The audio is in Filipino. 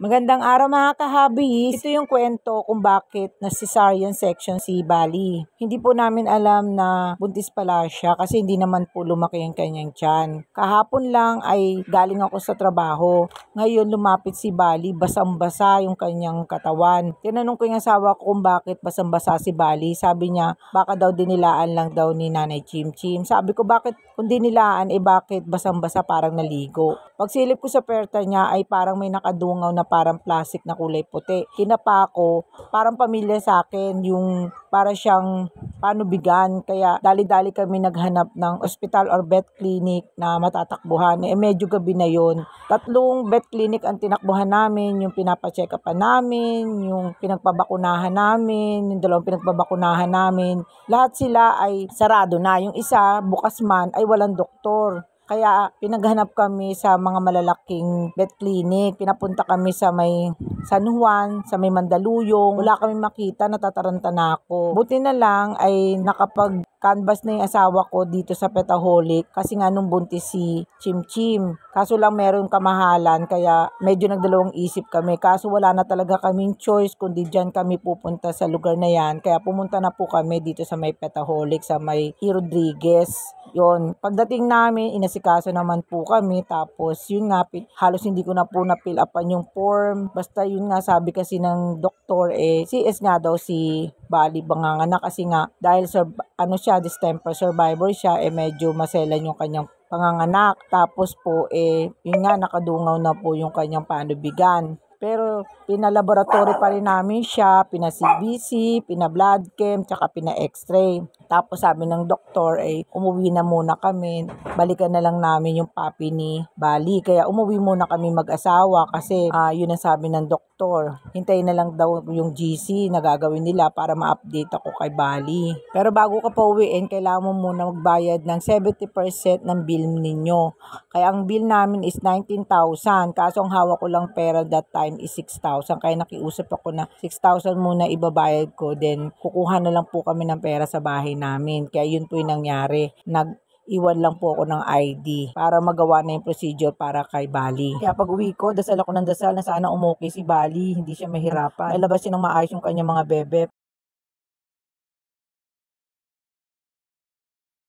Magandang araw mga kahabis. Ito yung kwento kung bakit na cesarean section si Bali. Hindi po namin alam na buntis pala siya kasi hindi naman po lumaki ang kanyang tiyan. Kahapon lang ay galing ako sa trabaho. Ngayon lumapit si Bali, basang-basa yung kanyang katawan. Tinanong ko yung asawa ko kung bakit basang-basa si Bali. Sabi niya baka daw dinilaan lang daw ni Nanay Chim Chim. Sabi ko bakit kung dinilaan bakit basang-basa parang naligo. Pagsilip ko sa perta niya ay parang may nakadungaw na parang plastic na kulay puti. Kinapa ko, parang pamilya sa akin yung para siyang panubigan. Kaya dali-dali kami naghanap ng hospital or vet clinic na matatakbuhan. Medyo gabi na yon. 3 vet clinic ang tinakbuhan namin, yung pinapacheck upan namin, yung pinagpabakunahan namin, yung 2 pinagpabakunahan namin. Lahat sila ay sarado na. Yung isa, bukas man, ay walang doktor. Kaya pinaghanap kami sa mga malalaking vet clinic. Pinapunta kami sa may San Juan, sa may Mandaluyong. Wala kami makita, natataranta na ako. Buti na lang ay nakapag-canvas na yung asawa ko dito sa Petaholic kasi nga nung buntis si Chim Chim. Kaso lang meron kamahalan kaya medyo nagdalawang isip kami. Kaso wala na talaga kaming choice kundi dyan kami pupunta sa lugar na yan. Kaya pumunta na po kami dito sa may Petaholic, sa may E. Rodriguez. Yon, pagdating namin, inasikaso naman po kami. Tapos, yun nga, halos hindi ko na po na-fill upan yung form. Basta yun nga, sabi kasi ng doktor, CS nga daw si Bali Banganganak kasi nga, dahil distemper survivor siya, medyo maselan yung kanyang panganganak. Tapos po, yun nga, nakadungaw na po yung kanyang panubigan. Pero pinalaboratory pa rin namin siya, pina-CBC, pina-blood chem, tsaka pina-x-ray. Tapos sabi ng doktor, umuwi na muna kami, balikan na lang namin yung papi ni Bali. Kaya umuwi muna kami mag-asawa kasi yun ang sabi ng doktor. Hintayin na lang daw yung GC na gagawin nila para ma-update ako kay Bali. Pero bago ka pa uwiin, kailangan mo muna magbayad ng 70% ng bill ninyo. Kaya ang bill namin is 19,000. Kaso ang hawak ko lang pera that time is 6,000. Kaya nakiusap ako na 6,000 muna ibabayad ko. Then kukuha na lang po kami ng pera sa bahay namin. Kaya yun po yung nangyari. Iwan lang po ako ng ID para magawa na yung procedure para kay Bali. Kaya pag uwi ko, dasal ako ng dasal na sana umukay si Bali, hindi siya mahirapan. Ilabas siya ng maayos yung kanyang mga bebe